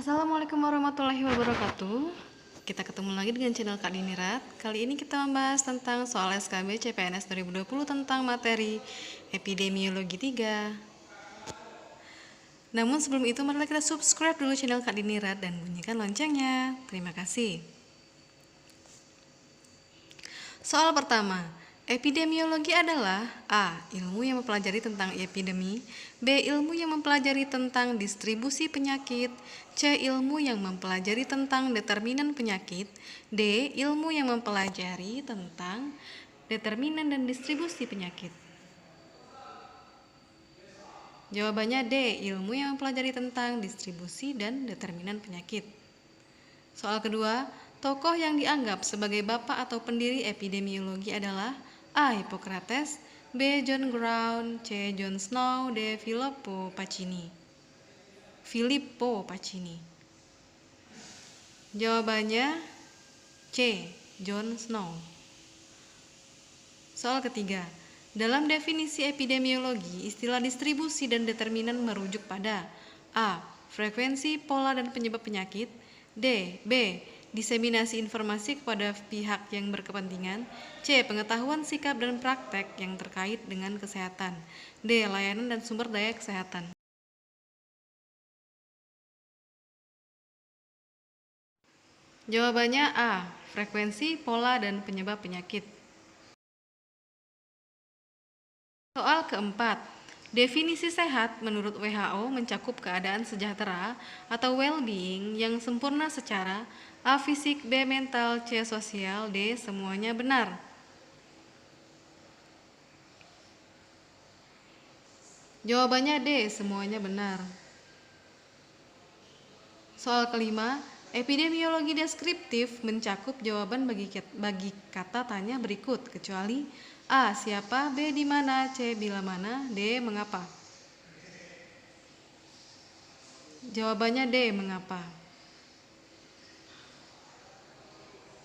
Assalamualaikum warahmatullahi wabarakatuh. Kita ketemu lagi dengan channel Kak Dinirat. Kali ini kita membahas tentang soal SKB CPNS 2020 tentang materi Epidemiologi 3. Namun sebelum itu mari kita subscribe dulu channel Kak Dinirat dan bunyikan loncengnya. Terima kasih. Soal pertama, epidemiologi adalah A. Ilmu yang mempelajari tentang epidemi, B. Ilmu yang mempelajari tentang distribusi penyakit, C. Ilmu yang mempelajari tentang determinan penyakit, D. Ilmu yang mempelajari tentang determinan dan distribusi penyakit. Jawabannya D. Ilmu yang mempelajari tentang distribusi dan determinan penyakit. Soal kedua, tokoh yang dianggap sebagai bapak atau pendiri epidemiologi adalah A. Hippocrates, B. John Brown, C. John Snow, D. Filippo Pacini. Jawabannya C. John Snow. Soal ketiga, dalam definisi epidemiologi, istilah distribusi dan determinan merujuk pada A. Frekuensi, pola, dan penyebab penyakit, B. Diseminasi informasi kepada pihak yang berkepentingan, C. Pengetahuan sikap dan praktek yang terkait dengan kesehatan, D. Layanan dan sumber daya kesehatan. Jawabannya A. Frekuensi, pola, dan penyebab penyakit. Soal keempat, definisi sehat menurut WHO mencakup keadaan sejahtera atau well-being yang sempurna secara A. Fisik, B. Mental, C. Sosial, D. Semuanya benar. Jawabannya D. Semuanya benar. Soal kelima, epidemiologi deskriptif mencakup jawaban bagi kata tanya berikut kecuali A. Siapa, B. Di mana, C. Bila mana, D. Mengapa. Jawabannya D. Mengapa.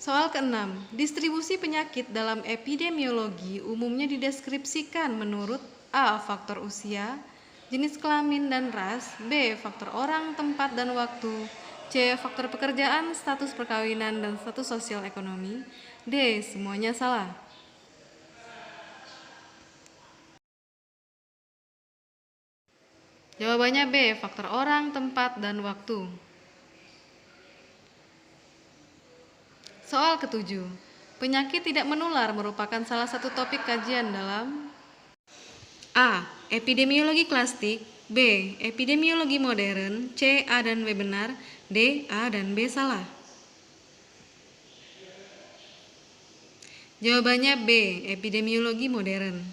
Soal keenam, distribusi penyakit dalam epidemiologi umumnya dideskripsikan menurut A. Faktor usia, jenis kelamin dan ras, B. Faktor orang, tempat, dan waktu, C. Faktor pekerjaan, status perkawinan, dan status sosial ekonomi, D. Semuanya salah. Jawabannya B. Faktor orang, tempat, dan waktu. Soal ketujuh, penyakit tidak menular merupakan salah satu topik kajian dalam A. Epidemiologi klasik, B. Epidemiologi modern, C. A dan B benar, D. A dan B salah. Jawabannya B. Epidemiologi modern.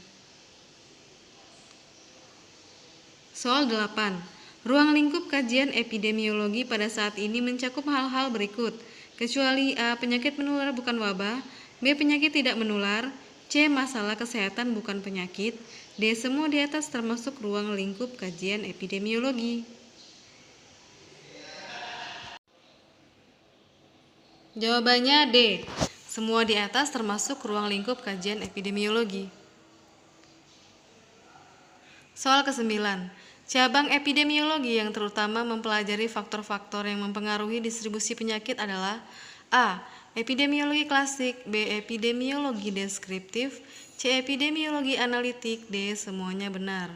Soal 8. Ruang lingkup kajian epidemiologi pada saat ini mencakup hal-hal berikut, kecuali A. Penyakit menular bukan wabah, B. Penyakit tidak menular, C. Masalah kesehatan bukan penyakit, D. Semua di atas termasuk ruang lingkup kajian epidemiologi. Jawabannya D. Semua di atas termasuk ruang lingkup kajian epidemiologi. Soal ke-9. Cabang epidemiologi yang terutama mempelajari faktor-faktor yang mempengaruhi distribusi penyakit adalah A. Epidemiologi klasik, B. Epidemiologi deskriptif, C. Epidemiologi analitik, D. Semuanya benar.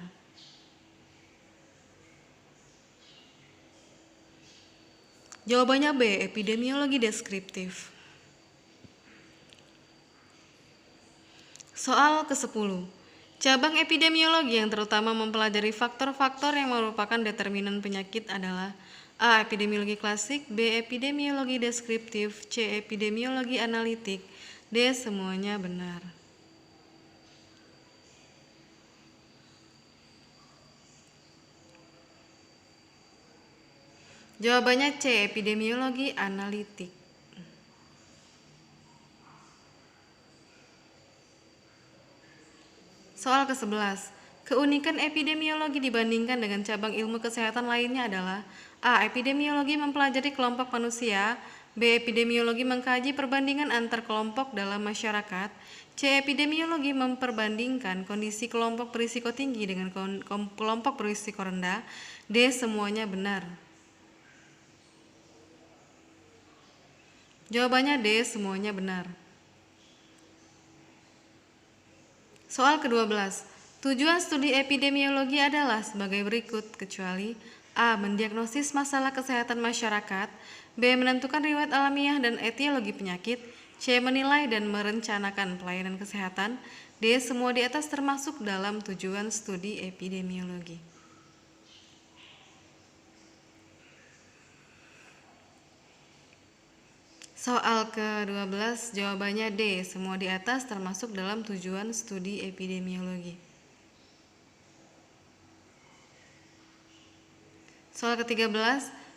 Jawabannya B. Epidemiologi deskriptif. Soal ke-10. Cabang epidemiologi yang terutama mempelajari faktor-faktor yang merupakan determinan penyakit adalah A. Epidemiologi klasik, B. Epidemiologi deskriptif, C. Epidemiologi analitik, D. Semuanya benar. Jawabannya C. Epidemiologi analitik. Soal ke-11. Keunikan epidemiologi dibandingkan dengan cabang ilmu kesehatan lainnya adalah A. Epidemiologi mempelajari kelompok manusia, B. Epidemiologi mengkaji perbandingan antar kelompok dalam masyarakat, C. Epidemiologi memperbandingkan kondisi kelompok berisiko tinggi dengan kelompok berisiko rendah, D. Semuanya benar. Jawabannya D, semuanya benar. Soal ke-12. Tujuan studi epidemiologi adalah sebagai berikut, kecuali A. Mendiagnosis masalah kesehatan masyarakat, B. Menentukan riwayat alamiah dan etiologi penyakit, C. Menilai dan merencanakan pelayanan kesehatan, D. Semua di atas termasuk dalam tujuan studi epidemiologi. Soal ke-12, jawabannya D, semua di atas termasuk dalam tujuan studi epidemiologi. Soal ke-13,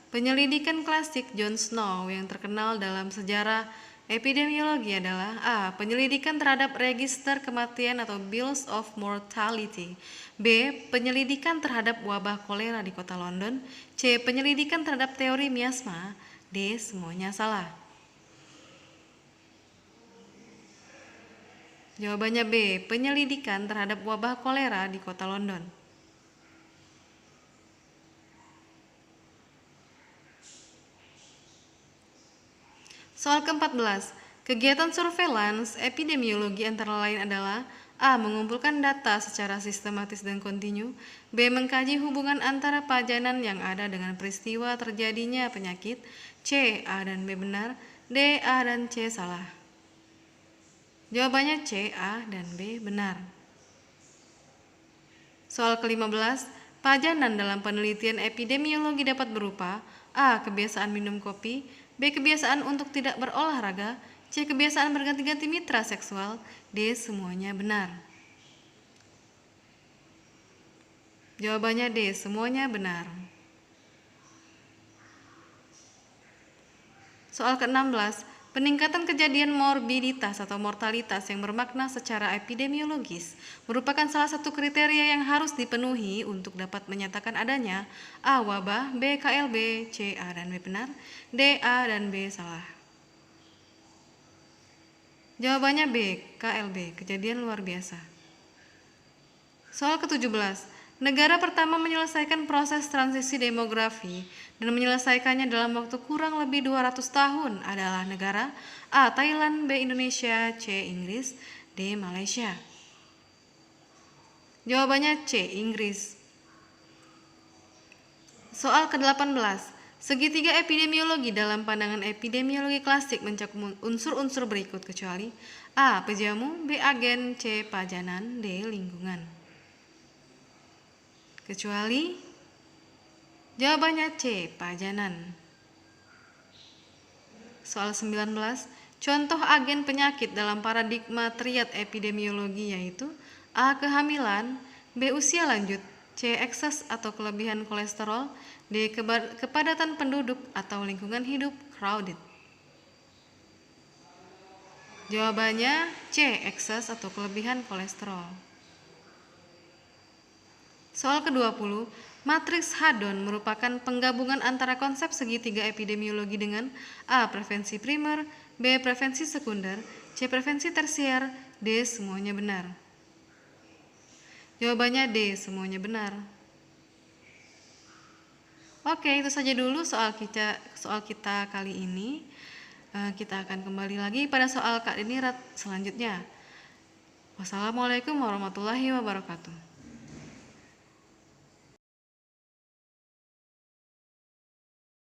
penyelidikan klasik John Snow yang terkenal dalam sejarah epidemiologi adalah A. Penyelidikan terhadap register kematian atau Bills of Mortality, B. Penyelidikan terhadap wabah kolera di kota London, C. Penyelidikan terhadap teori miasma, D. Semuanya salah. Jawabannya B. Penyelidikan terhadap wabah kolera di kota London. Soal ke-14. Kegiatan surveillance epidemiologi antara lain adalah A. Mengumpulkan data secara sistematis dan kontinu, B. Mengkaji hubungan antara pajanan yang ada dengan peristiwa terjadinya penyakit, C. A dan B benar, D. A dan C salah. Jawabannya C, A, dan B benar. Soal ke-15, pajanan dalam penelitian epidemiologi dapat berupa A. Kebiasaan minum kopi, B. Kebiasaan untuk tidak berolahraga, C. Kebiasaan berganti-ganti mitra seksual, D. Semuanya benar. Jawabannya D, semuanya benar. Soal ke-16, peningkatan kejadian morbiditas atau mortalitas yang bermakna secara epidemiologis merupakan salah satu kriteria yang harus dipenuhi untuk dapat menyatakan adanya A. Wabah, B. KLB, C. A dan B benar, D. A dan B salah. Jawabannya B. KLB, kejadian luar biasa. Soal ke-17, negara pertama menyelesaikan proses transisi demografi dan menyelesaikannya dalam waktu kurang lebih 200 tahun adalah negara A. Thailand, B. Indonesia, C. Inggris, D. Malaysia. Jawabannya C. Inggris. Soal ke-18, segitiga epidemiologi dalam pandangan epidemiologi klasik mencakup unsur-unsur berikut kecuali A. Pejamu, B. Agen, C. Pajanan, D. Lingkungan. Kecuali jawabannya C. Pajanan. Soal 19, contoh agen penyakit dalam paradigma triad epidemiologi yaitu A. Kehamilan, B. Usia lanjut, C. Ekses atau kelebihan kolesterol, D. Kepadatan penduduk atau lingkungan hidup crowded. Jawabannya C. Ekses atau kelebihan kolesterol. Soal ke-20, matriks Hadon merupakan penggabungan antara konsep segitiga epidemiologi dengan A. Prevensi primer, B. Prevensi sekunder, C. Prevensi tersier, D. Semuanya benar. Jawabannya D. Semuanya benar. Oke, itu saja dulu soal kita kali ini. Kita akan kembali lagi pada soal Kak Dinirat selanjutnya. Wassalamualaikum warahmatullahi wabarakatuh.